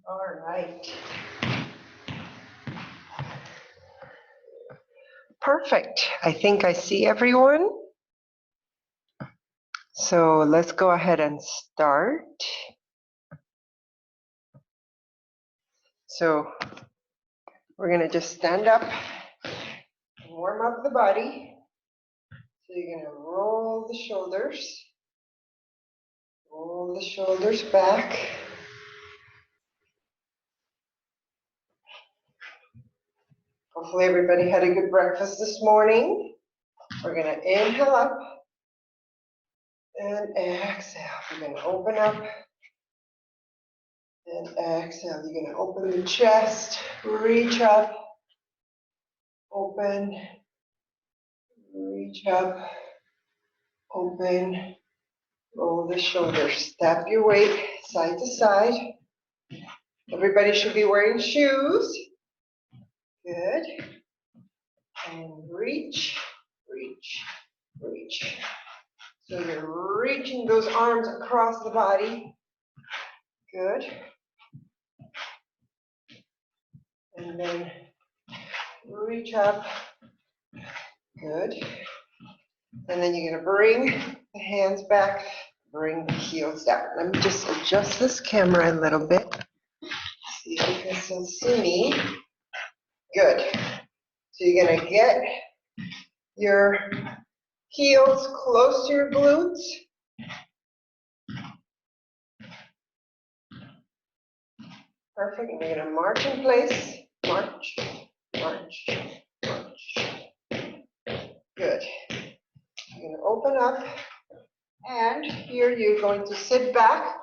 All right. Perfect. I think I see everyone. So let's go ahead and start. So we're going to just stand up and warm up the body. So you're going to roll the shoulders back. Hopefully everybody had a good breakfast this morning. We're going to inhale up and exhale. You're going to open up and exhale. You're going to open the chest, reach up, open, reach up, open, roll the shoulders. Step your weight side to side. Everybody should be wearing shoes. Good. And reach, reach, reach. So you're reaching those arms across the body. Good. And then reach up. Good. And then you're going to bring the hands back, bring the heels down. Let me just adjust this camera a little bit. See if you can still see me. Good. So you're going to get your heels close to your glutes. Perfect. And you're going to march in place. March, march, march. Good. You're going to open up. And here you're going to sit back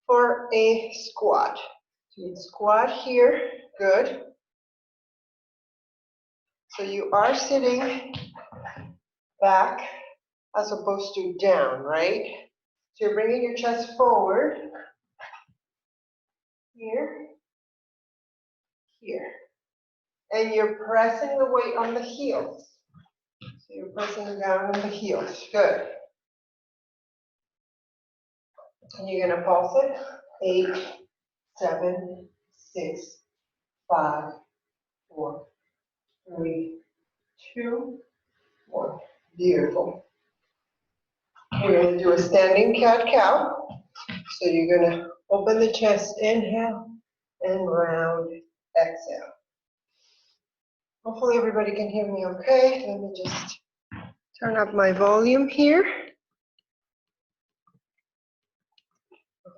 for a squat. So you squat here. Good. So you are sitting back as opposed to down, right? So you're bringing your chest forward. Here. Here. And you're pressing the weight on the heels. So you're pressing down on the heels. Good. And you're going to pulse it. 8, 7, 6, 5, 4, 3, 2, 1. Beautiful. We're going to do a standing cat-cow. So you're going to open the chest, inhale, and round, exhale. Hopefully everybody can hear me okay. Let me just turn up my volume here.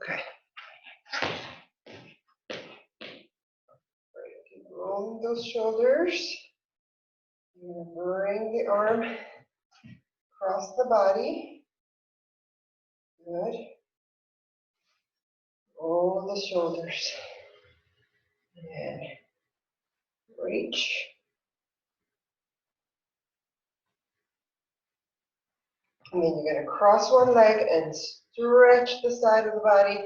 Okay. Keep rolling those shoulders. You're going to bring the arm across the body. Good. Roll the shoulders. And reach. And then you're going to cross one leg and stretch the side of the body.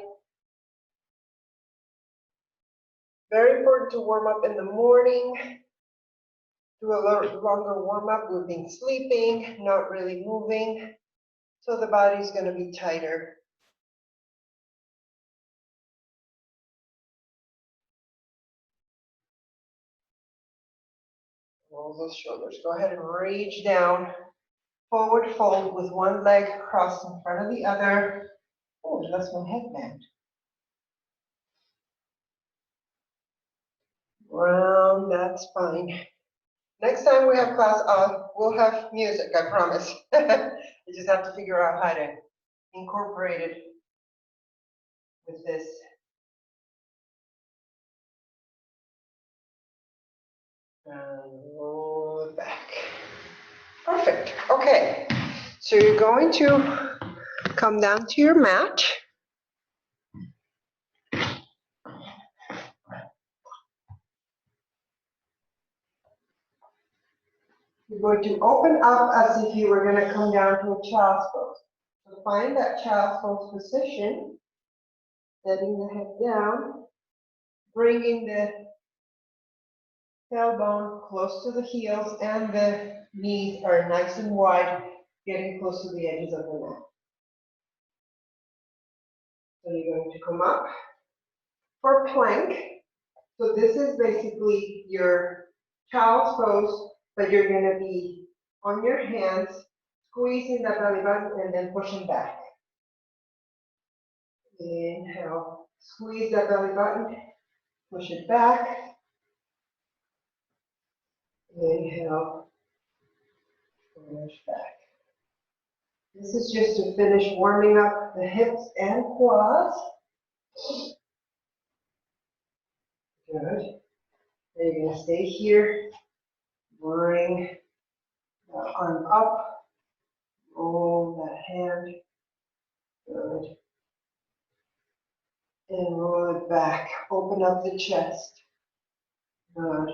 Very important to warm up in the morning. Do a little longer warm up. We've been sleeping, not really moving. So the body's going to be tighter. Roll those shoulders. Go ahead and reach down. Forward fold with one leg crossed in front of the other. Oh, that's my headband. Round that spine. Next time we have class, we'll have music, I promise. You just have to figure out how to incorporate it with this. And roll it back. Perfect. Okay. So you're going to come down to your mat. You're going to open up as if you were going to come down to a child's pose. So find that child's pose position, setting the head down, bringing the tailbone close to the heels, and the knees are nice and wide, getting close to the edges of the mat. So you're going to come up, for plank. So this is basically your child's pose, but you're gonna be on your hands, squeezing the belly button and then pushing back. Inhale, squeeze that belly button, push it back. Inhale, push back. This is just to finish warming up the hips and quads. Good. Then you're gonna stay here. Bring the arm up. Roll that hand. Good. And roll it back. Open up the chest. Good.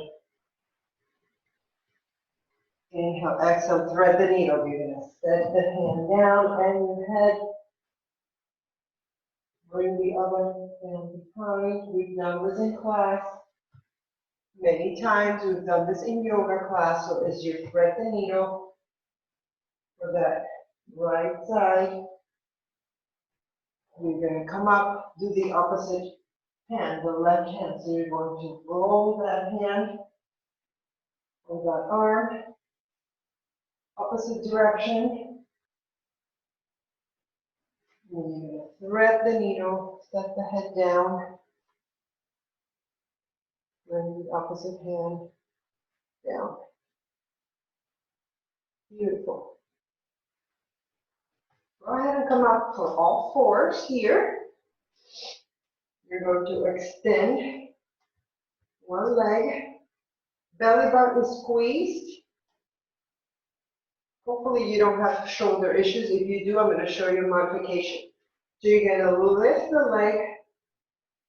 Inhale, exhale, thread the needle. You're going to set the hand down and your head. Bring the other hand behind. We've done this in class many times. We've done this in yoga class. So as you thread the needle for that right side, you're going to come up, do the opposite hand, the left hand. So you're going to roll that hand or that arm, opposite direction. And you're going to thread the needle, set the head down, bring the opposite hand down. Beautiful. Go ahead and come up for all fours here. You're going to extend one leg. Belly button is squeezed. Hopefully you don't have shoulder issues. If you do, I'm going to show you a modification. So you're going to lift the leg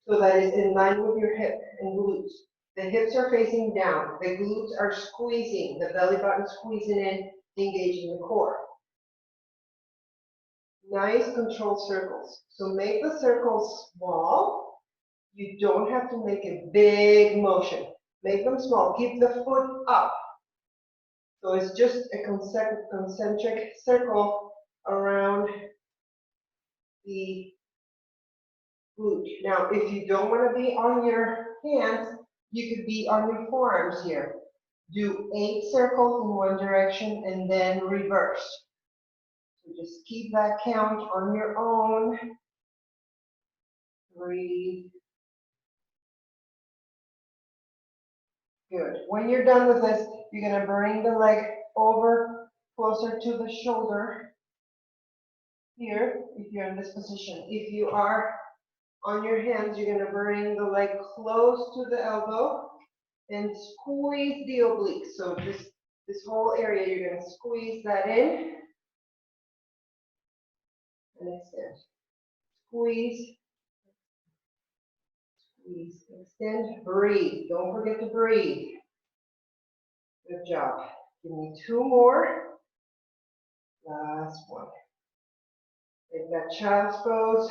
so that it's in line with your hip and glutes. The hips are facing down. The glutes are squeezing. The belly button squeezing in, engaging the core. Nice controlled circles. So make the circles small. You don't have to make a big motion. Make them small. Keep the foot up. So it's just a concentric circle around the glute. Now, if you don't want to be on your hands, you could be on your forearms here. Do 8 circles in one direction and then reverse. So just keep that count on your own. Breathe. Good. When you're done with this, you're going to bring the leg over closer to the shoulder here, if you're in this position. If you are on your hands, you're going to bring the leg close to the elbow and squeeze the oblique. So this whole area, you're going to squeeze that in and extend. Squeeze, squeeze, extend, breathe. Don't forget to breathe. Good job. Give me 2 more. Last one. Take that child's pose.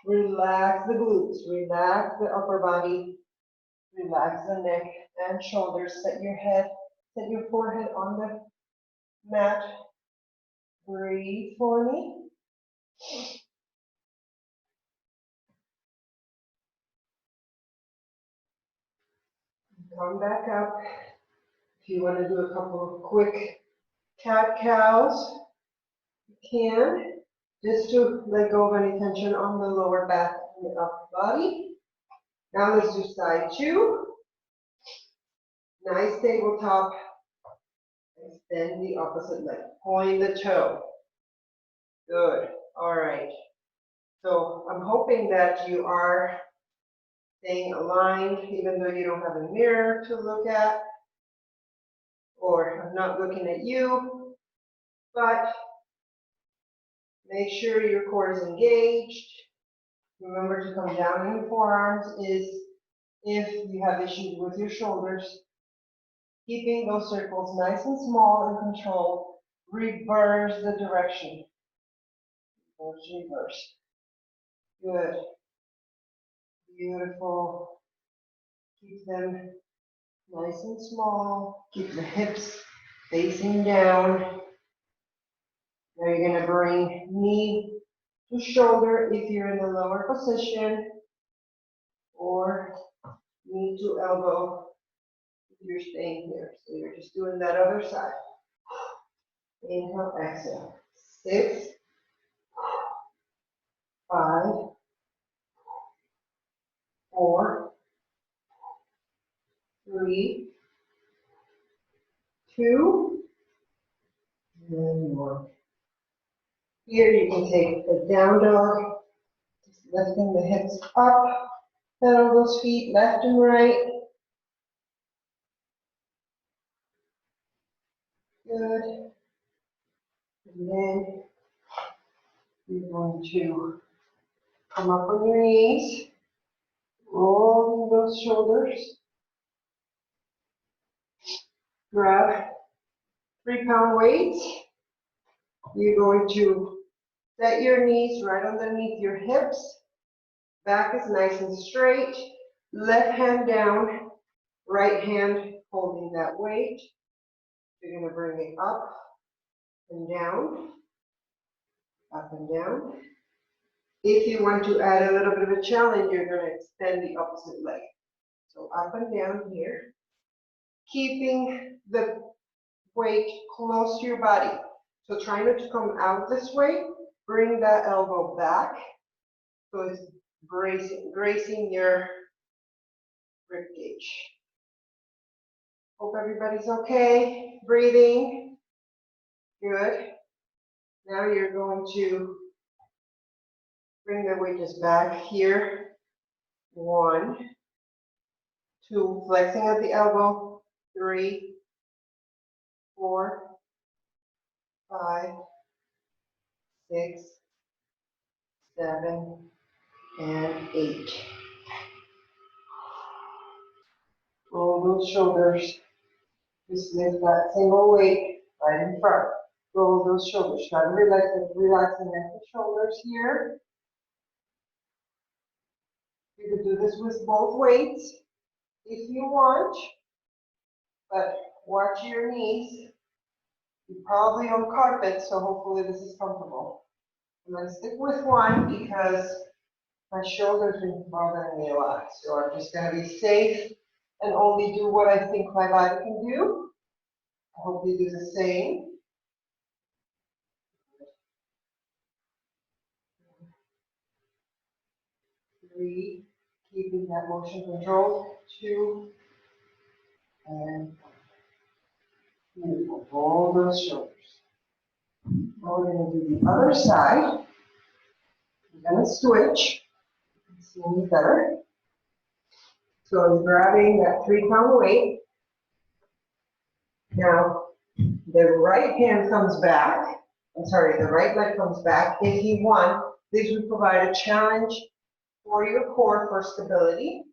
Relax the glutes. Relax the upper body. Relax the neck and shoulders. Set your head, set your forehead on the mat. Breathe for me. Come back up. If you want to do a couple of quick cat-cows, you can. Just to let go of any tension on the lower back and the upper body. Now let's do side 2. Nice tabletop. Extend the opposite leg. Point the toe. Good. All right. So I'm hoping that you are staying aligned, even though you don't have a mirror to look at, or I'm not looking at you, but make sure your core is engaged. Remember to come down in your forearms is if you have issues with your shoulders. Keeping those circles nice and small and controlled. Reverse the direction. Reverse. Good. Beautiful. Keep them nice and small. Keep the hips facing down. Now you're going to bring knee to shoulder if you're in the lower position. or knee to elbow if you're staying here. So you're just doing that other side. Inhale, exhale. 6, 5, 4, 3, 2, and 1. Here you can take the down dog, just lifting the hips up, pedal those feet left and right. Good. And then you're going to come up on your knees, rolling those shoulders. Grab 3-pound weights. You're going to set your knees right underneath your hips. Back is nice and straight. Left hand down, right hand holding that weight. You're going to bring it up and down, up and down. If you want to add a little bit of a challenge, you're going to extend the opposite leg. So up and down here, keeping the weight close to your body. So try not to come out this way. Bring that elbow back. So it's bracing your rib cage. Hope everybody's okay. Breathing. Good. Now you're going to bring the weight just back here. 1, 2, flexing at the elbow. 3, 4, 5, 6, 7, and 8. Roll those shoulders. Just lift that single weight right in front. Roll those shoulders. Try to relax the neck and shoulders here. You could do this with both weights if you want, but watch your knees. You're probably on carpet, so hopefully this is comfortable. I'm going to stick with one because my shoulder's been bothering me a lot. So I'm just going to be safe and only do what I think my body can do. I hope you do the same. 3, keeping that motion control. 2, and beautiful. Roll those shoulders. Now we're going to do the other side. We're going to switch. You can see me better. So I'm grabbing that 3-pound weight. Now, the right hand comes back. I'm sorry, the right leg comes back. If you want, this would provide a challenge for your core for stability.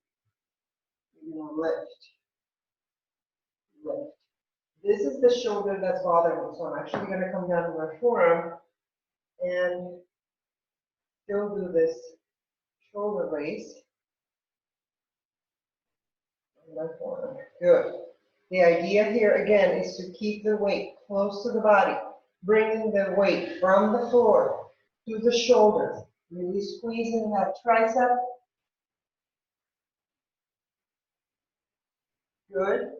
You're going to lift. Lift. This is the shoulder that's bothering me. So I'm actually going to come down to my forearm and still do this shoulder raise. My forearm. Good. The idea here again is to keep the weight close to the body, bringing the weight from the floor to the shoulders, really squeezing that tricep. Good.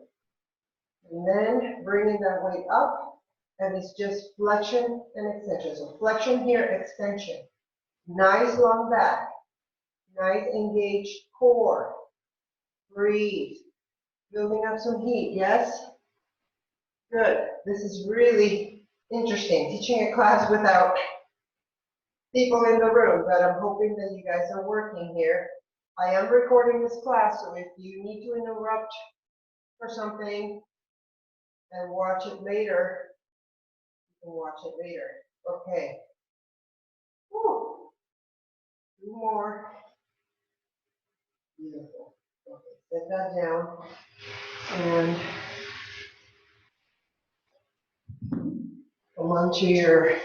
And then bringing that weight up, and it's just flexion and extension. So flexion here, extension. Nice long back, nice engaged core. Breathe. Building up some heat, yes? Good. This is really interesting, teaching a class without people in the room, but I'm hoping that you guys are working here. I am recording this class, so if you need to interrupt for something and watch it later, you can watch it later. Okay. Woo. 2 more. Beautiful. Okay, set that down. And come onto your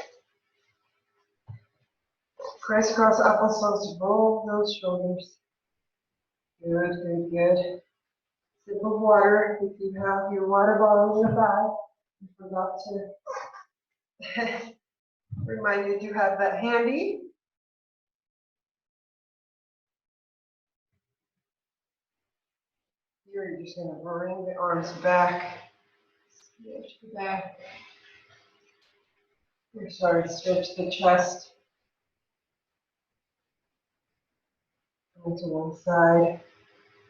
crisscross applesauce. Roll those shoulders. Good, good, good. Sip of water if you have your water bottle in the bag. I forgot to remind you to have that handy. Here you're just going to bring the arms back, stretch the back. Or sorry, stretch the chest. Come to one side.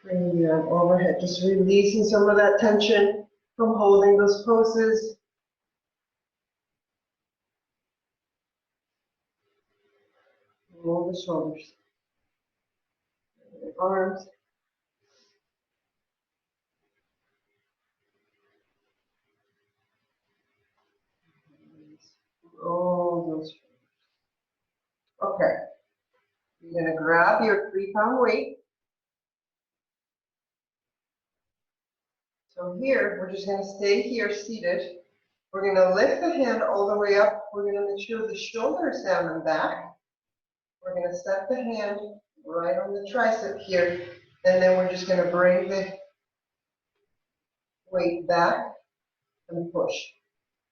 Bring the arm overhead, just releasing some of that tension from holding those poses. Roll the shoulders. The arms. Roll those shoulders. Okay. You're going to grab your 3-pound weight. So here, we're just going to stay here seated. We're going to lift the hand all the way up. We're going to make sure the shoulders down and back. We're going to set the hand right on the tricep here. And then we're just going to bring the weight back and push.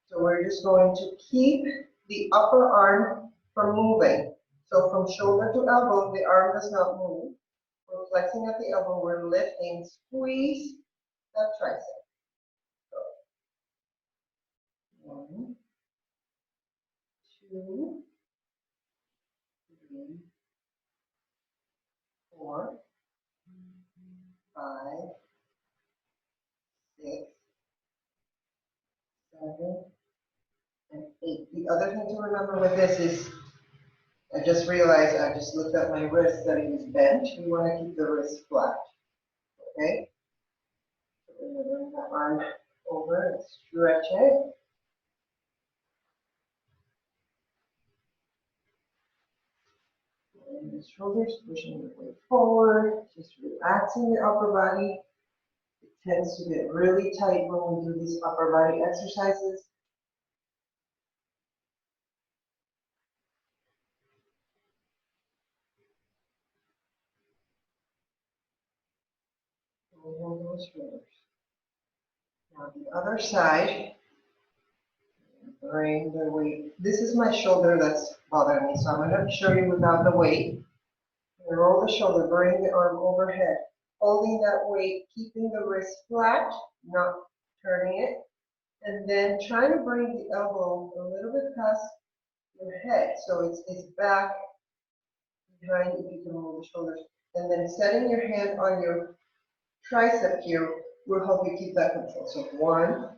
So we're just going to keep the upper arm from moving. So from shoulder to elbow, the arm does not move. We're flexing at the elbow, we're lifting, squeeze that tricep. So, 1, 2, 3, 4, 5, 6, 7, and 8. The other thing to remember with this is, I just realized, I just looked at my wrist that it is bent. We want to keep the wrist flat. Okay? So we're going to bring the arm over and stretch it. And the shoulders pushing the weight forward, just relaxing the upper body. It tends to get really tight when we do these upper body exercises. Roll those shoulders. Now the other side, bring the weight. This is my shoulder that's bothering me, so I'm going to show you without the weight. Roll the shoulder, bring the arm overhead, holding that weight, keeping the wrist flat, not turning it, and then trying to bring the elbow a little bit past your head, so it's back behind if you can move the shoulders, and then setting your hand on your tricep here will help you keep that control. So 1,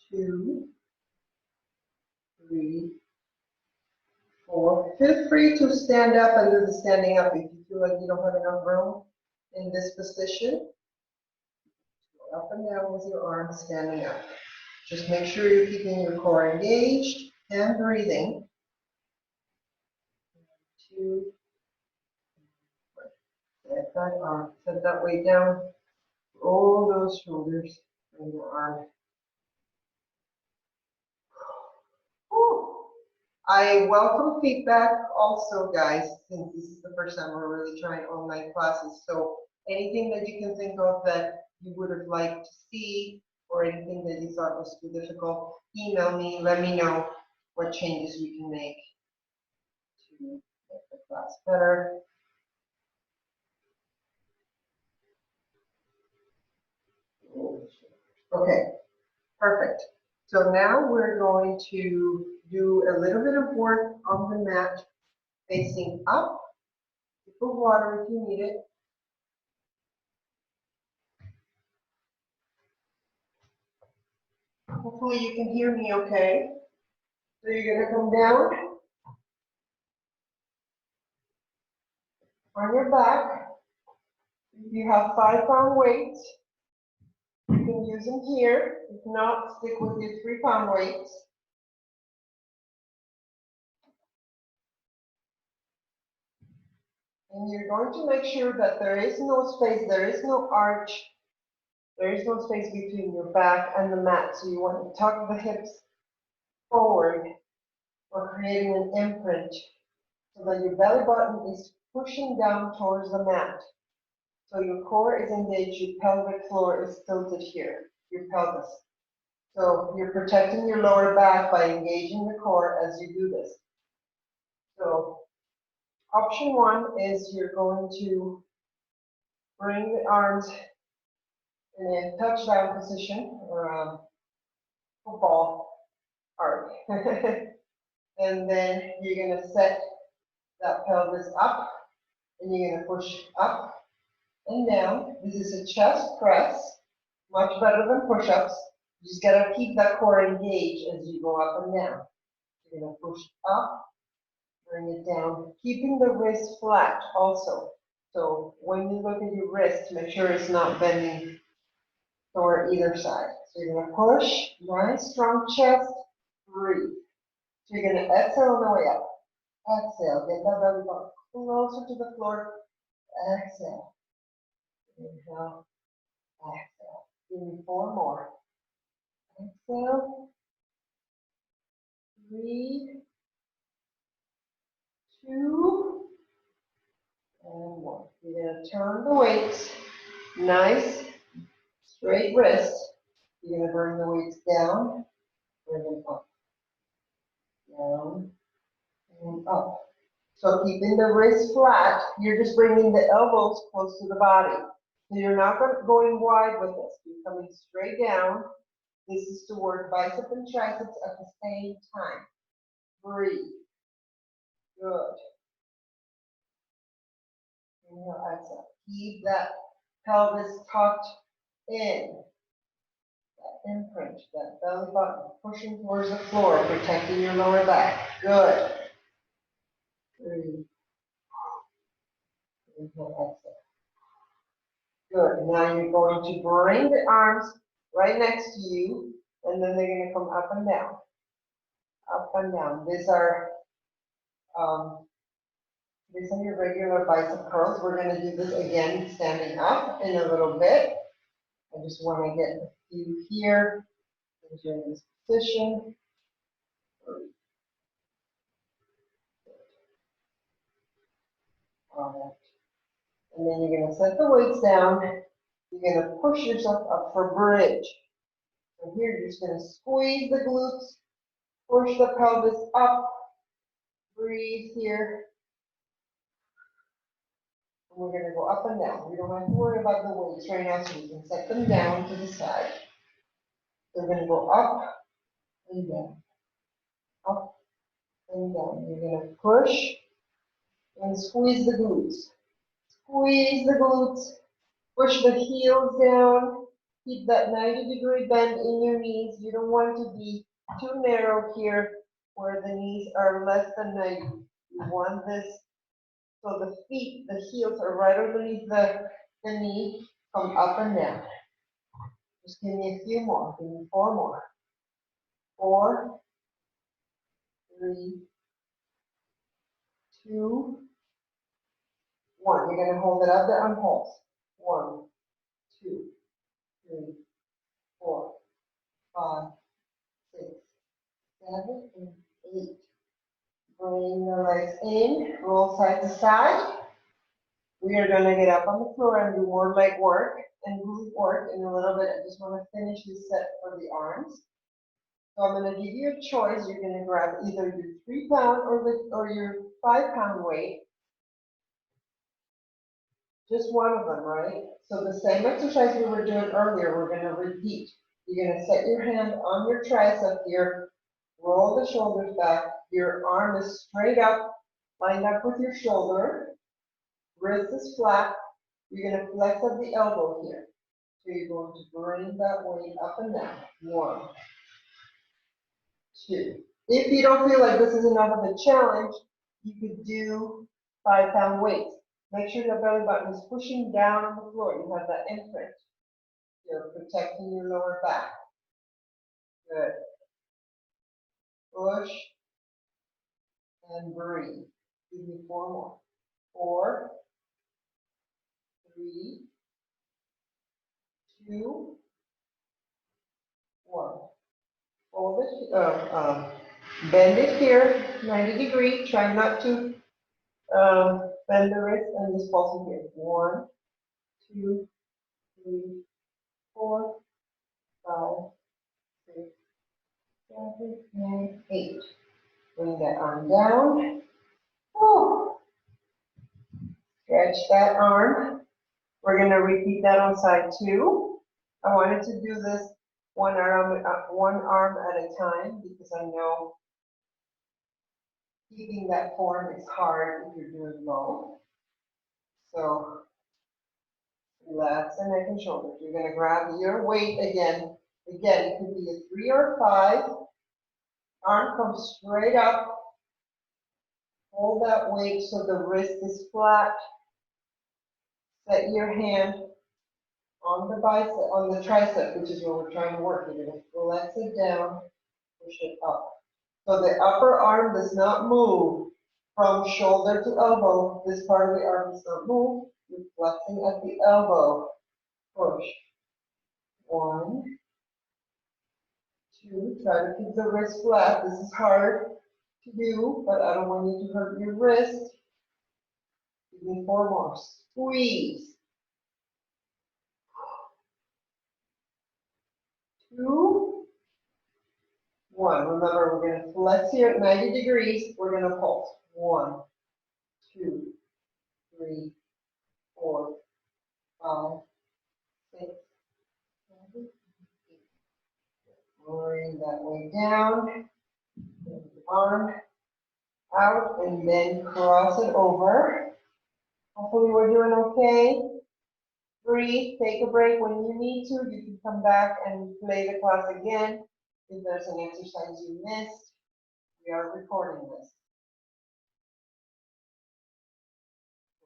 2, 3, 4. Feel free to stand up and do the standing up if you feel like you don't have enough room in this position. Go up and down with your arms standing up. Just make sure you're keeping your core engaged and breathing. 2, set that arm, set that weight down. Roll those shoulders and your arm. Whew. I welcome feedback also, guys, since this is the first time we're really trying online classes. So anything that you can think of that you would have liked to see, or anything that you thought was too difficult, email me, let me know what changes we can make to make the class better. Okay, perfect. So now we're going to do a little bit of work on the mat facing up. Sip of water if you need it. Hopefully you can hear me okay. So you're going to come down on your back. If you have 5-pound weights, you can use them here. If not, stick with your 3-pound weights. And you're going to make sure that there is no space, there is no arch, there is no space between your back and the mat. So you want to tuck the hips forward or creating an imprint so that your belly button is pushing down towards the mat. So your core is engaged, your pelvic floor is tilted here, your pelvis. So you're protecting your lower back by engaging the core as you do this. So option 1 is you're going to bring the arms And then touchdown position or football arc. And then you're gonna set that pelvis up and you're gonna push up and down. This is a chest press, much better than push-ups. You just gotta keep that core engaged as you go up and down. You're gonna push up, bring it down, keeping the wrist flat also. So when you look at your wrist, make sure it's not bending toward either side. So you're gonna push, nice strong chest, breathe. So you're gonna exhale on the way up. Exhale, get that belly button closer to the floor. Exhale. Inhale, exhale. Give me 4 more. Exhale. 3, 2, and 1. You're going to turn the weights. Nice, straight wrist. You're going to bring the weights down, bring them up, down, and up. So keeping the wrist flat, you're just bringing the elbows close to the body. So you're not going wide with this. You're coming straight down. This is to work biceps and triceps at the same time. Breathe. Good. Inhale, exhale. Keep that pelvis tucked in. That imprint, that belly button pushing towards the floor, protecting your lower back. Good. Breathe. Inhale, exhale. Good. Now you're going to bring the arms right next to you, and then they're going to come up and down. Up and down. These are your regular bicep curls. We're going to do this again standing up in a little bit. I just want to get a few here. As you're in this position. All right. And then you're going to set the weights down. You're going to push yourself up for bridge. So here you're just going to squeeze the glutes, push the pelvis up, breathe here. And we're going to go up and down. We don't have to worry about the weights right now, so we can set them down to the side. So we're going to go up and down, up and down. You're going to push and squeeze the glutes. Squeeze the glutes. Push the heels down. Keep that 90-degree bend in your knees. You don't want to be too narrow here where the knees are less than 90. You want this so the feet, the heels are right underneath the knee. Come up and down. Just give me a few more. Give me 4 more. 4, 3, 2, 1. You're going to hold it up there on pulse. 1, 2, 3, 4, 5, 6, 7, and 8. Bring the legs in, roll side to side. We are going to get up on the floor and do more leg work and glute work in a little bit. I just want to finish this set for the arms. So I'm going to give you a choice. You're going to grab either your 3-pound or your 5-pound weight. Just one of them, right? So the same exercise we were doing earlier, we're going to repeat. You're going to set your hand on your tricep here, roll the shoulders back. Your arm is straight up, lined up with your shoulder. Wrist is flat. You're going to flex up the elbow here. So you're going to bring that weight up and down. 1, 2. If you don't feel like this is enough of a challenge, you could do 5-pound weights. Make sure your belly button is pushing down on the floor. You have that imprint. You're protecting your lower back. Good. Push and breathe. Give me 4 more. 4, 3, 2, 1. Hold it. Bend it here, 90 degrees. Try not to bend the wrist and just pulse it here. 1, 2, 3, 4, 5, 6, 7, and 8. Bring that arm down. Woo. Stretch that arm. We're going to repeat that on side 2. I wanted to do this one arm at a time because I know keeping that form is hard if you're doing low. So relax the neck and shoulders. You're going to grab your weight again. Again, it could be a 3 or 5. Arm comes straight up. Hold that weight so the wrist is flat. Set your hand on the bicep, on the tricep, which is what we're trying to work. You're going to flex it down, push it up. So the upper arm does not move from shoulder to elbow. This part of the arm does not move. You're flexing at the elbow. Push. 1, 2. Try to keep the wrist flat. This is hard to do, but I don't want you to hurt your wrist. Give me 4 more. Squeeze. 2, 1. Remember, we're going to flex here at 90 degrees. We're going to pulse. 1, 2, 3, 4, 5, 6, 7, 8. Bring that way down. Bring the arm out and then cross it over. Hopefully we're doing okay. Breathe, take a break when you need to. You can come back and play the class again. If there's an exercise you missed, we are recording this.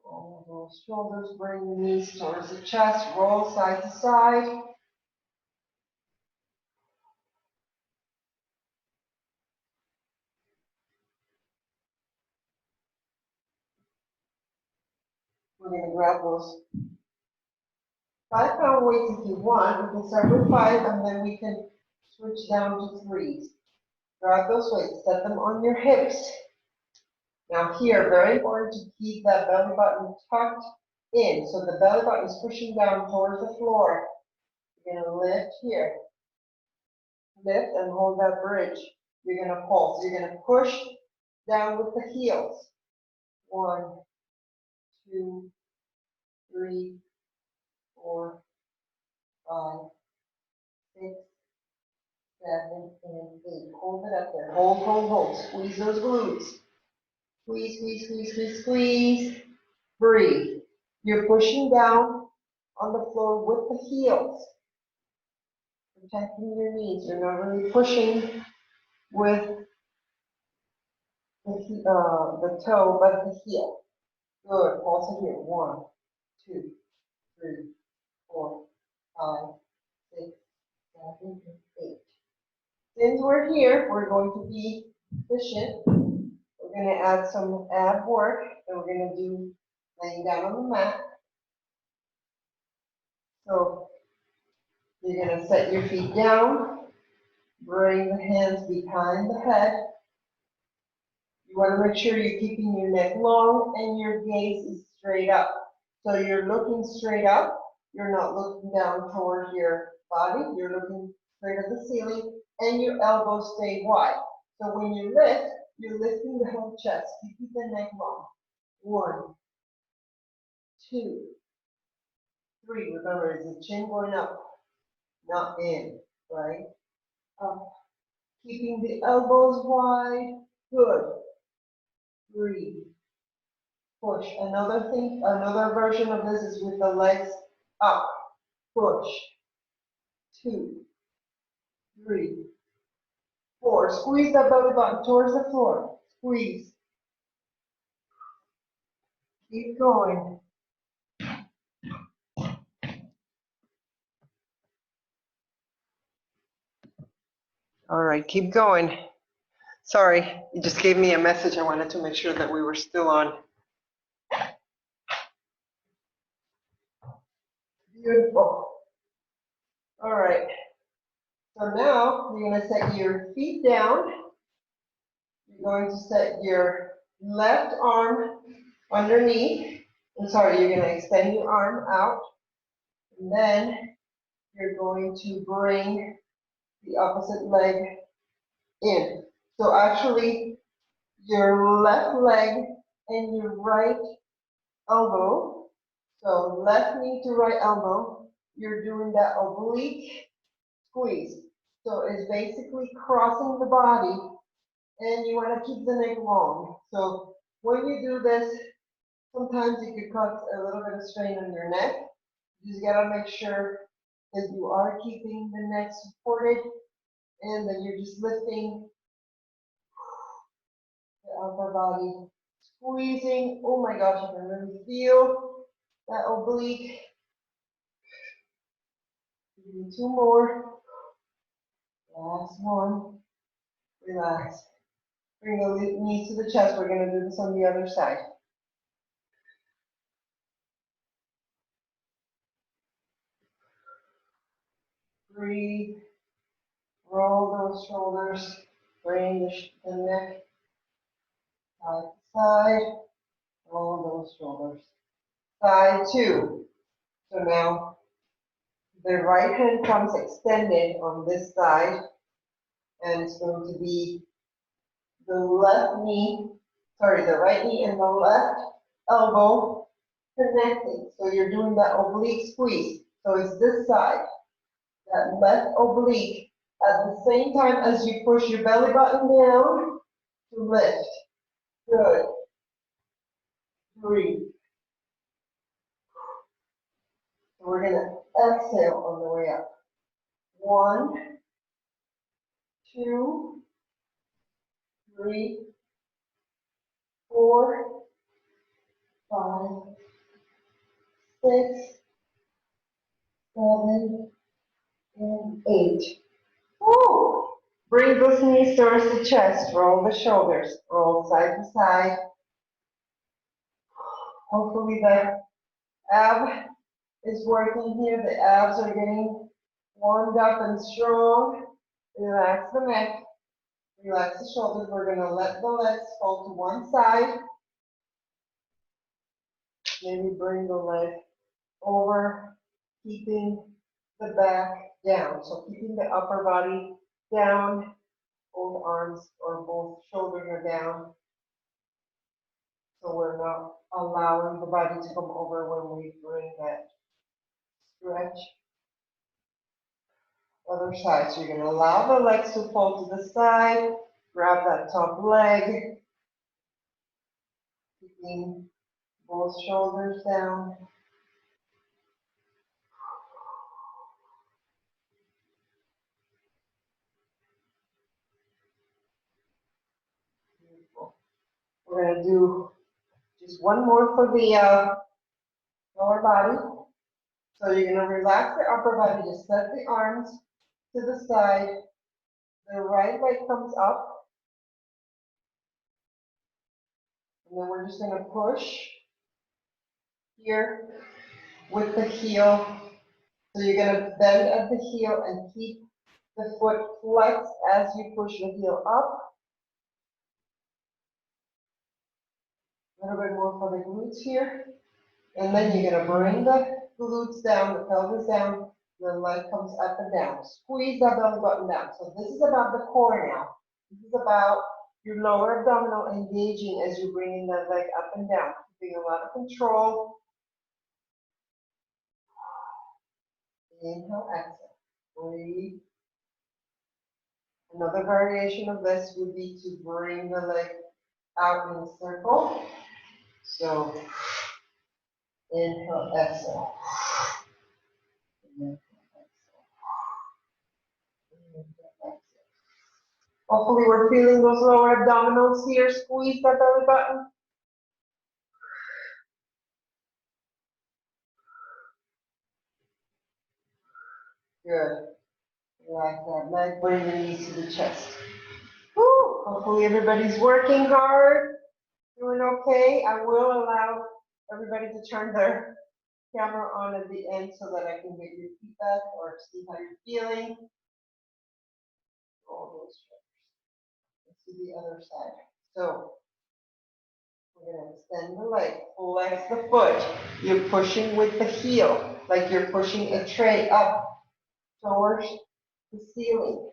Roll those shoulders, bring the knees towards the chest, roll side to side. We're going to grab those 5-pound weights if you want. We can start with 5 and then we can switch down to 3s. Grab those weights, set them on your hips. Now here, very important to keep that belly button tucked in. So the belly button is pushing down towards the floor. You're going to lift here. Lift and hold that bridge. You're going to pulse. You're going to push down with the heels. 1, 2, 3, 4, 5, 6, 7, and 8. Hold it up there. Hold, hold, hold. Squeeze those glutes. Squeeze, squeeze, squeeze, squeeze, squeeze. Breathe. You're pushing down on the floor with the heels. Protecting your knees. You're not really pushing with the toe, but the heel. Good. Also here. 1, 2, 3, 4, 5, 6, 7, 8. Since we're here, we're going to be efficient. We're going to add some ab work that we're going to do laying down on the mat. So you're going to set your feet down, bring the hands behind the head. You want to make sure you're keeping your neck long and your gaze is straight up. So you're looking straight up. You're not looking down toward your body. You're looking straight at the ceiling and your elbows stay wide. So when you lift, you're lifting the whole chest. You keep the neck long. 1, 2, 3. Remember, it's the chin going up, not in, right? Up. Keeping the elbows wide. Good. 3. Push. Another version of this is with the legs up. Push. 2, 3, 4. Squeeze that belly button towards the floor. Squeeze. Keep going. All right, keep going. Sorry, you just gave me a message. I wanted to make sure that we were still on. Beautiful. All right. So now you're going to set your feet down. You're going to set your left arm underneath. I'm sorry, you're going to extend your arm out. And then you're going to bring the opposite leg in. So actually, your left leg and your right elbow. So left knee to right elbow. you're doing that oblique squeeze. So it's basically crossing the body, and you want to keep the neck long. So when you do this, sometimes it could cause a little bit of strain on your neck. You just gotta make sure that you are keeping the neck supported, and then you're just lifting the upper body, squeezing. Oh my gosh, I can really feel that oblique. Two more. Last one. Relax. Bring the knees to the chest. We're going to do this on the other side. Breathe. Roll those shoulders. Bring the neck side to side. Roll those shoulders. Side two. So now the right hand comes extended on this side, and it's going to be the right knee and the left elbow connecting. So you're doing that oblique squeeze. So it's this side, that left oblique, at the same time as you push your belly button down to lift. Good. Breathe. So we're going to exhale on the way up. 1, 2, 3, 4, 5, 6, 7, and 8. Woo! Bring those knees towards the chest. Roll the shoulders. Roll side to side. Hopefully the ab is working here. The abs are getting warmed up and strong. Relax the neck. Relax the shoulders. We're going to let the legs fall to one side. Maybe bring the leg over, keeping the back down. So keeping the upper body down, both arms or both shoulders are down. So we're not allowing the body to come over when we bring that stretch. Other side. So you're going to allow the legs to fall to the side. Grab that top leg. Keeping both shoulders down. Beautiful. We're going to do just one more for the lower body. So you're going to relax the upper body. Just set the arms to the side. The right leg comes up. And then we're just going to push here with the heel. So you're going to bend at the heel and keep the foot flexed as you push the heel up. A little bit more for the glutes here. And then you're going to bring the glutes down, the pelvis down, the leg comes up and down. Squeeze that belly button down. So this is about the core now. This is about your lower abdominal engaging as you're bringing that leg up and down. Keeping a lot of control. Inhale, exhale. Breathe. Another variation of this would be to bring the leg out in a circle. So inhale, exhale. Inhale, exhale. Hopefully we're feeling those lower abdominals here. Squeeze that belly button. Good. Relax that leg, bring the knees to the chest. Woo. Hopefully everybody's working hard, doing okay. I will allow everybody to turn their camera on at the end so that I can get your feedback or see how you're feeling. All those shoulders. Let's do the other side. So we're going to extend the leg, flex the foot. You're pushing with the heel, like you're pushing a tray up towards the ceiling.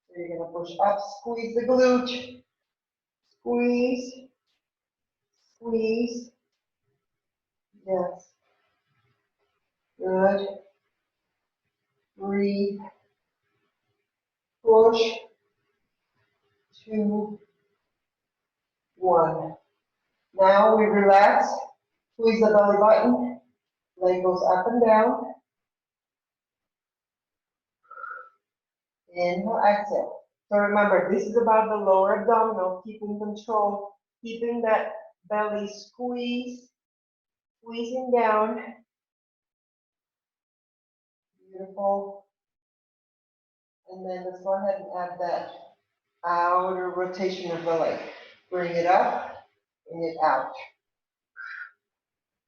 So you're going to push up, squeeze the glute, squeeze, squeeze. Yes. Good. breathe, push, 2, 1. Now we relax, squeeze the belly button, leg goes up and down. Inhale, exhale. So remember, this is about the lower abdominal, keeping control, keeping that belly squeeze, squeezing down. Beautiful. And then let's go ahead and add that outer rotation of the leg. Bring it up, bring it out.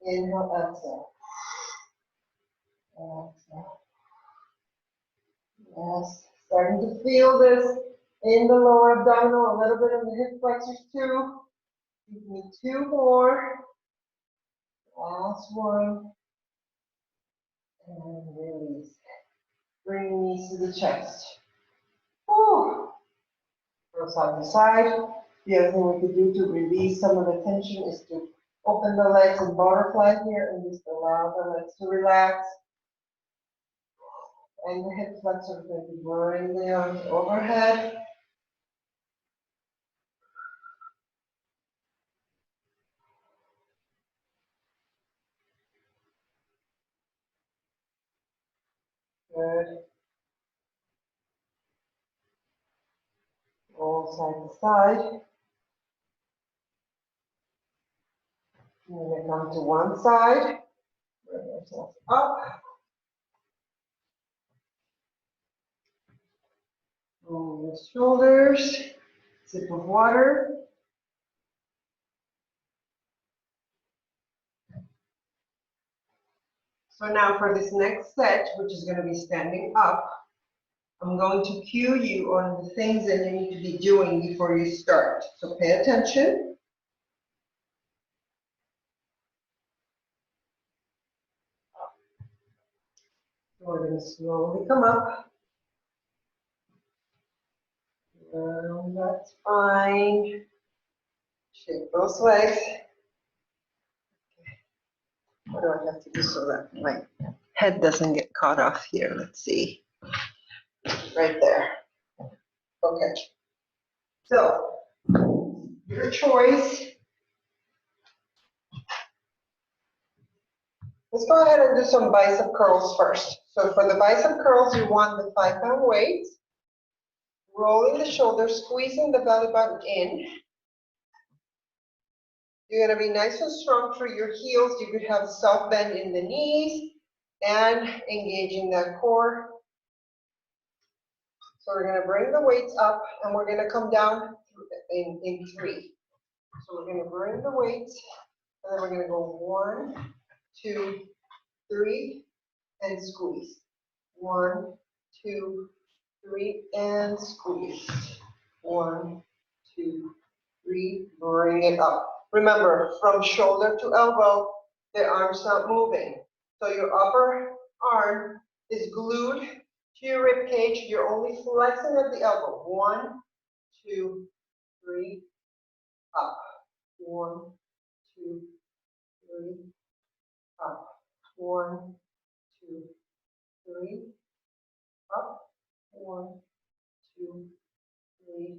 Inhale, exhale. Exhale. Yes, starting to feel this in the lower abdominal, a little bit of the hip flexors too. Give me 2 more. Last one. And release. Bring knees to the chest. Whew. Go side to side. The other thing we could do to release some of the tension is to open the legs and butterfly here and just allow the legs to relax. And the hip flexors going to bring the arms overhead. Good. Roll side to side. We're going to come to one side. Bring ourselves up. Roll the shoulders. Sip of water. So now for this next set, which is going to be standing up, I'm going to cue you on the things that you need to be doing before you start. So pay attention. We're going to slowly come up. That's fine. Shake those legs. What do I have to do so that my head doesn't get caught off here? Let's see. Right there. Okay. So, your choice. Let's go ahead and do some bicep curls first. So for the bicep curls, you want the 5-pound weights. Rolling the shoulders, squeezing the belly button in. You're going to be nice and strong through your heels. You could have a soft bend in the knees and engaging that core. So we're going to bring the weights up and we're going to come down in 3. So we're going to bring the weights and then we're going to go 1, 2, 3 and squeeze. 1, 2, 3 and squeeze. 1, 2, 3, bring it up. Remember, from shoulder to elbow, the arm's not moving. So your upper arm is glued to your rib cage. You're only flexing at the elbow. 1, 2, 3, up. 1, 2, 3, up. 1, 2, 3, up. 1, 2, 3,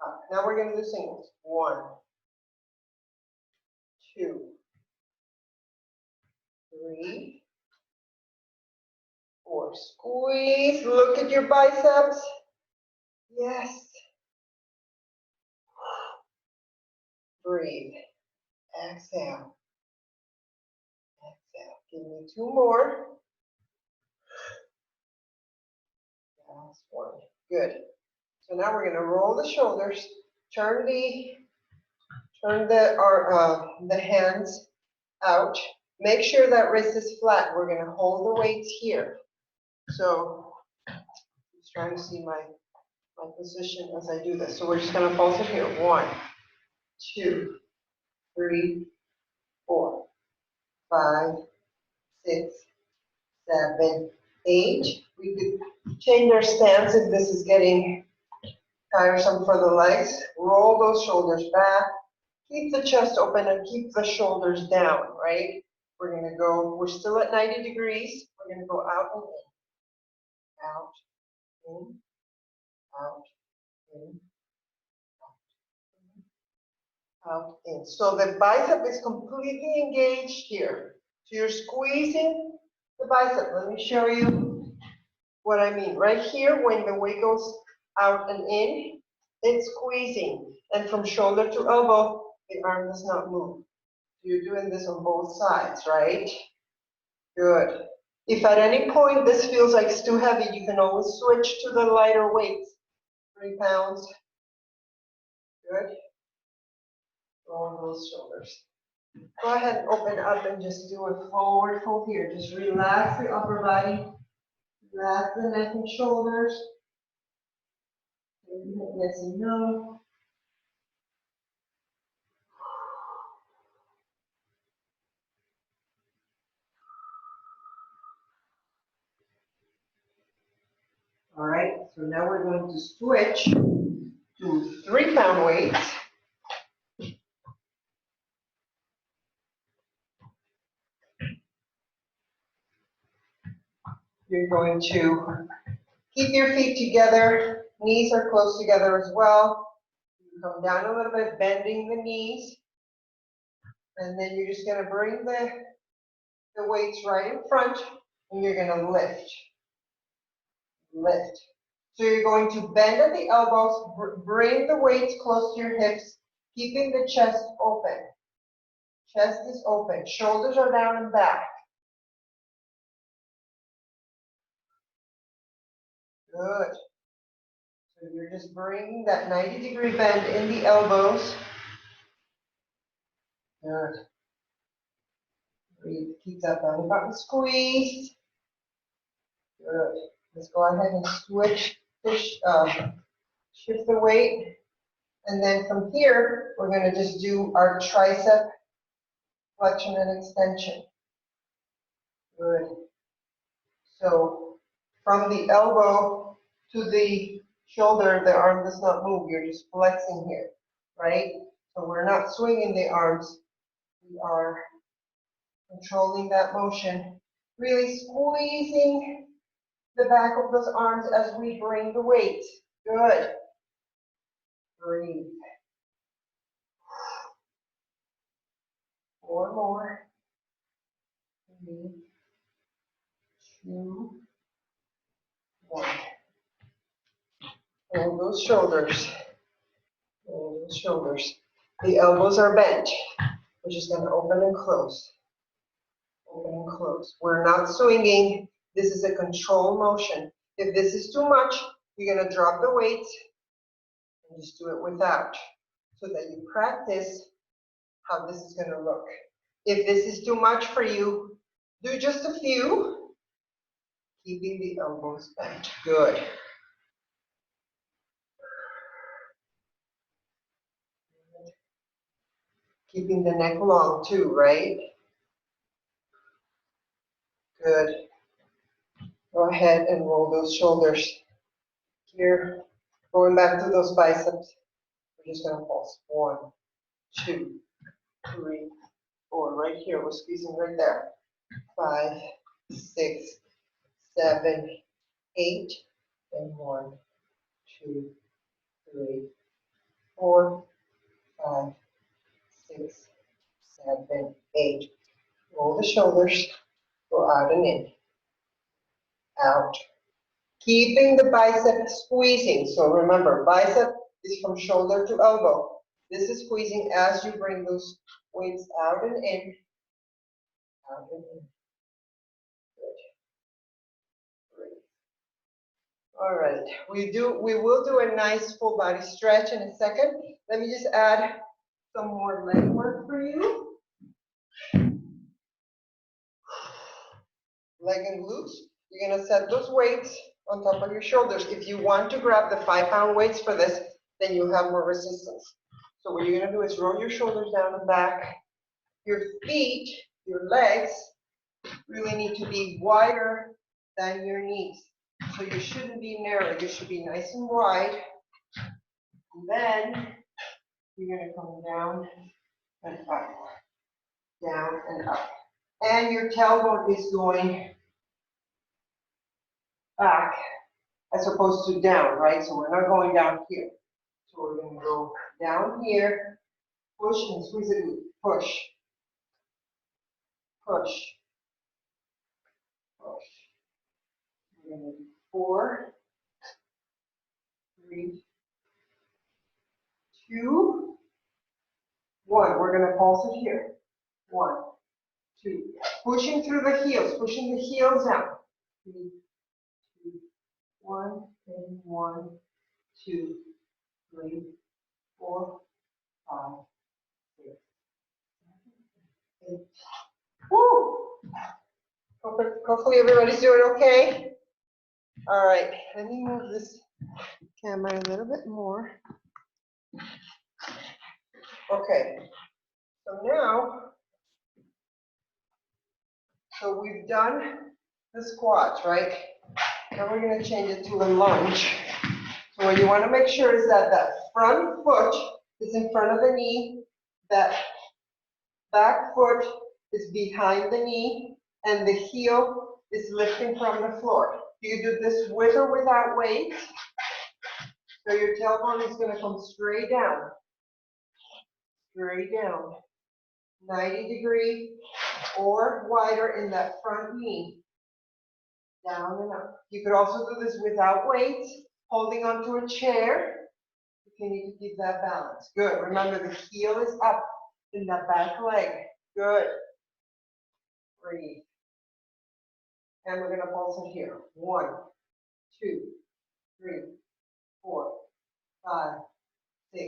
up. Now we're going to do singles. 1, 2, 3, 4. Squeeze. Look at your biceps. Yes. Breathe. Exhale. Exhale. Give me 2 more. Last one. Good. So now we're going to roll the shoulders. Turn the hands out. Make sure that wrist is flat. We're going to hold the weights here. So I'm just trying to see my position as I do this. So we're just going to pulse it here. 1, 2, 3, 4, 5, 6, 7, 8. We could change our stance if this is getting tiresome for the legs. Roll those shoulders back. Keep the chest open and keep the shoulders down, right? We're going to go, we're still at 90 degrees. We're going to go out and in. out, in, out, in, out, in. So the bicep is completely engaged here. So you're squeezing the bicep. Let me show you what I mean. Right here, when the weight goes out and in, it's squeezing. And from shoulder to elbow, the arm does not move. You're doing this on both sides, right? Good. If at any point this feels like it's too heavy, you can always switch to the lighter weights. 3 pounds. Good. Roll those shoulders. Go ahead and open up and just do a forward fold here. Just relax the upper body. Relax the neck and shoulders. Yes and no. All right, so now we're going to switch to 3 pound weights. You're going to keep your feet together, knees are close together as well. You come down a little bit, bending the knees. And then you're just gonna bring the weights right in front and you're gonna lift. Lift. So you're going to bend at the elbows, bring the weights close to your hips, keeping the chest open. Chest is open, shoulders are down and back. Good. So you're just bringing that 90-degree bend in the elbows. Good. Breathe. Keep that belly button squeezed. Good. Let's go ahead and switch, shift the weight. And then from here, we're going to just do our tricep flexion and extension. Good. So from the elbow to the shoulder, the arm does not move. You're just flexing here, right? So we're not swinging the arms. We are controlling that motion, really squeezing the back of those arms as we bring the weight. Good. Breathe. 4 more. 3, 2, 1. Hold those shoulders. Hold those shoulders. The elbows are bent. We're just going to open and close. Open and close. We're not swinging. This is a control motion. If this is too much, you're going to drop the weights and just do it without, so that you practice how this is going to look. If this is too much for you, do just a few, keeping the elbows bent. Good. Keeping the neck long too, right? Good. Go ahead and roll those shoulders. Here, going back to those biceps. We're just gonna pulse. 1, 2, 3, 4. Right here, we're squeezing right there. 5, 6, 7, 8, and 1, 2, 3, 4, 5, 6, 7, 8. Roll the shoulders, go out and in. Out. Keeping the bicep squeezing. So remember, bicep is from shoulder to elbow. This is squeezing as you bring those weights out and in. Out and in. Good. Great. All right. We will do a nice full body stretch in a second. Let me just add some more leg work for you. Leg and glutes. You're gonna set those weights on top of your shoulders. If you want to grab the 5-pound weights for this, then you have more resistance. So what you're gonna do is roll your shoulders down and back. Your feet, your legs, really need to be wider than your knees. So you shouldn't be narrow, you should be nice and wide. And then you're gonna come down and up, down and up. And your tailbone is going back as opposed to down, right? So we're not going down here. So we're going to go down here, push and squeeze it, push, push, push. We're going to do 4, 3, 2, 1. We're going to pulse it here. 1, 2. Pushing through the heels, pushing the heels out. 3, 2, 1, and 1, 2, 3, 4, 5, 6, 7, 8. Woo! Hopefully everybody's doing okay. All right, let me move this camera a little bit more. Okay, so now, we've done the squats, right? Now we're gonna change it to a lunge. So what you wanna make sure is that that front foot is in front of the knee, that back foot is behind the knee, and the heel is lifting from the floor. You do this with or without weight. So your tailbone is gonna come straight down, 90-degree or wider in that front knee, down and up. You could also do this without weights, holding onto a chair if you need to keep that balance. Good, remember the heel is up in that back leg. Good. Breathe. And we're gonna pulse it here. 1, 2, 3, 4, 5, 6,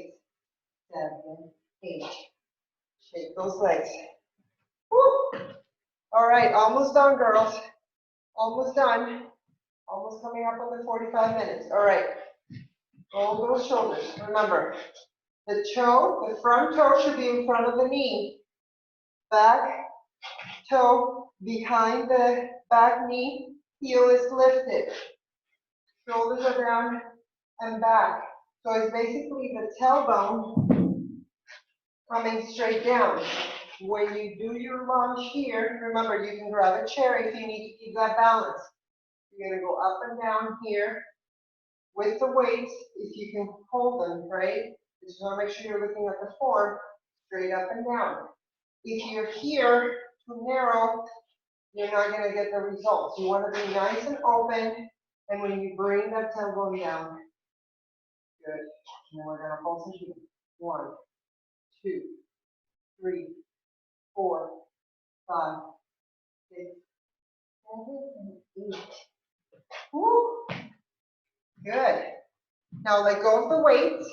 7, 8. Shake those legs. Woo! All right, almost done, girls. Almost done. Almost coming up on the 45 minutes. All right. Roll those shoulders. Remember, the toe, the front toe should be in front of the knee. Back toe behind the back knee. Heel is lifted. Shoulders are down and back. So it's basically the tailbone coming straight down. When you do your lunge here, remember you can grab a chair if you need to keep that balance. You're going to go up and down here with the weights if you can hold them, right? Just want to make sure you're looking at the form, straight up and down. If you're here too narrow, you're not going to get the results. You want to be nice and open, and when you bring that tailbone down, good. And then we're going to pulse it. 1, 2, 3, 4, 5, 6, 7, and 8. Woo! Good. Now let go of the weights.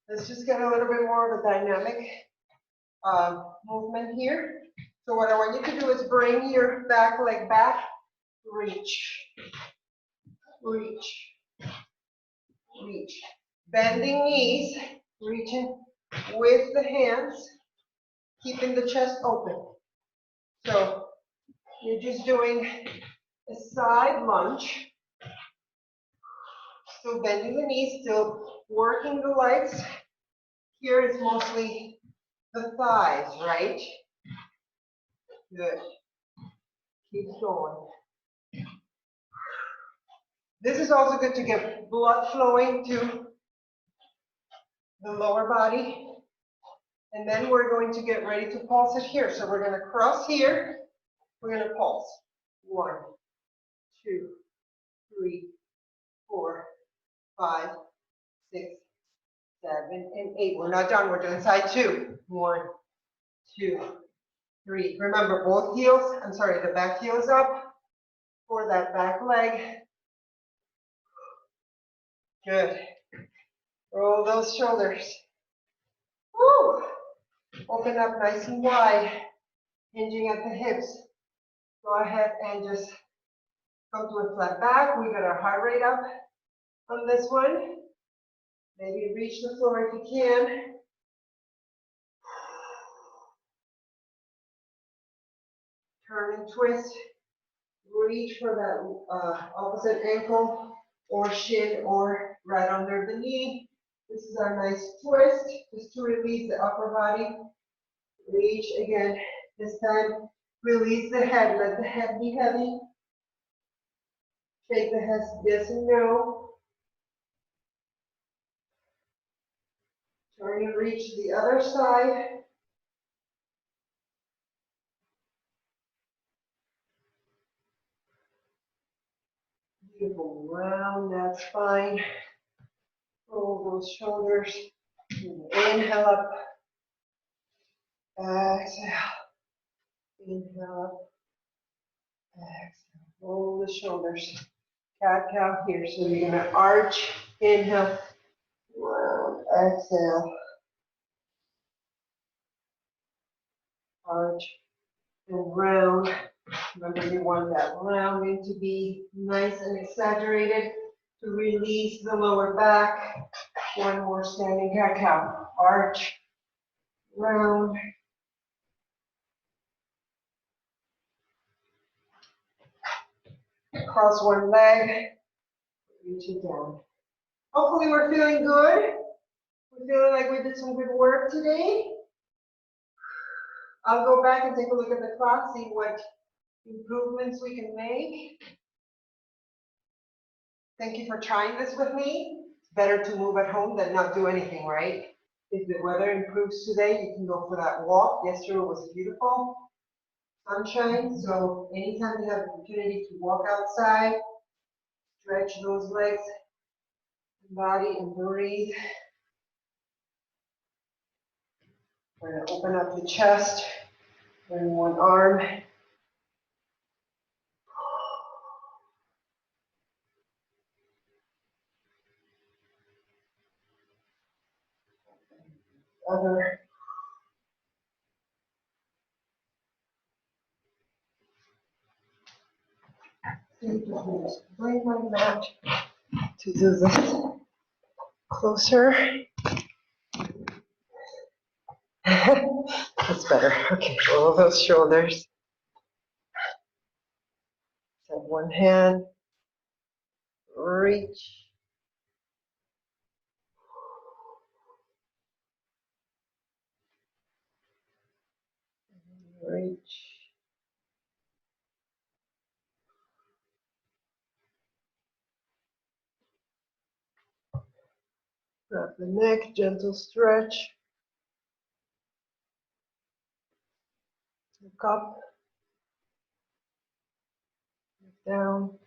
Let's just get a little bit more of a dynamic movement here. So what I want you to do is bring your back leg back, reach, reach, reach. Bending knees, reaching with the hands, keeping the chest open. So you're just doing a side lunge. Still bending the knees, still working the legs. Here is mostly the thighs, right? Good. Keep going. This is also good to get blood flowing to the lower body. And then we're going to get ready to pulse it here. So we're going to cross here. We're going to pulse. 1, 2, 3, 4, 5, 6, 7, and 8. We're not done. We're doing side 2. 1, 2, 3. Remember, both heels, the back heel is up for that back leg. Good. Roll those shoulders. Woo! Open up nice and wide, hinging at the hips. Go ahead and just come to a flat back. We got our heart rate up on this one. Maybe reach the floor if you can. Turn and twist. Reach for that opposite ankle or shin or right under the knee. This is our nice twist, just to release the upper body. Reach again. This time, release the head. Let the head be heavy. Take the head, yes and no. Trying to reach the other side. Beautiful, round that spine. Roll those shoulders. Inhale up. Exhale. Inhale up. Exhale. Roll the shoulders. Cat-cow here. So you're going to arch. Inhale. Round. Exhale. Arch and round. Remember, you want that rounding to be nice and exaggerated to release the lower back. One more standing cat-cow. Arch, round. Cross one leg, reach it down. Hopefully we're feeling good. We're feeling like we did some good work today. I'll go back and take a look at the clock, see what improvements we can make. Thank you for trying this with me. It's better to move at home than not do anything, right? If the weather improves today, you can go for that walk. Yesterday was beautiful, sunshine. So anytime you have the opportunity to walk outside, stretch those legs, body, and breathe. We're going to open up the chest, bring one arm. Other. Bring my mat to do this closer. That's better. Okay, roll those shoulders. Set one hand, reach. Reach. Grab the neck, gentle stretch. Look up. Look down.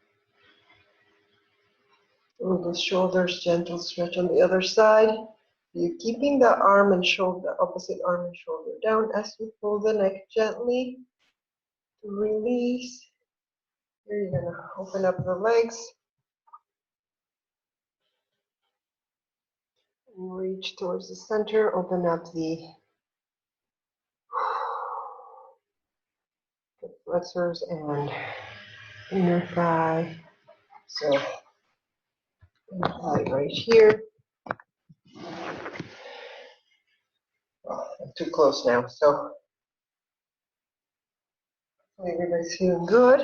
Roll the shoulders, gentle stretch on the other side. You're keeping the arm and shoulder, opposite arm and shoulder down as you pull the neck gently to release. Here you're going to open up the legs. Reach towards the center, open up the flexors and inner thigh. So, inner thigh right here. Oh, I'm too close now, so everybody's feeling good.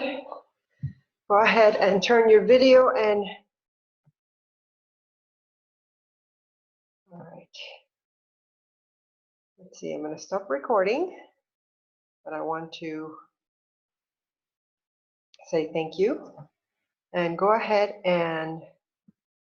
Go ahead and turn your video and all right. Let's see, I'm going to stop recording, but I want to say thank you and go ahead and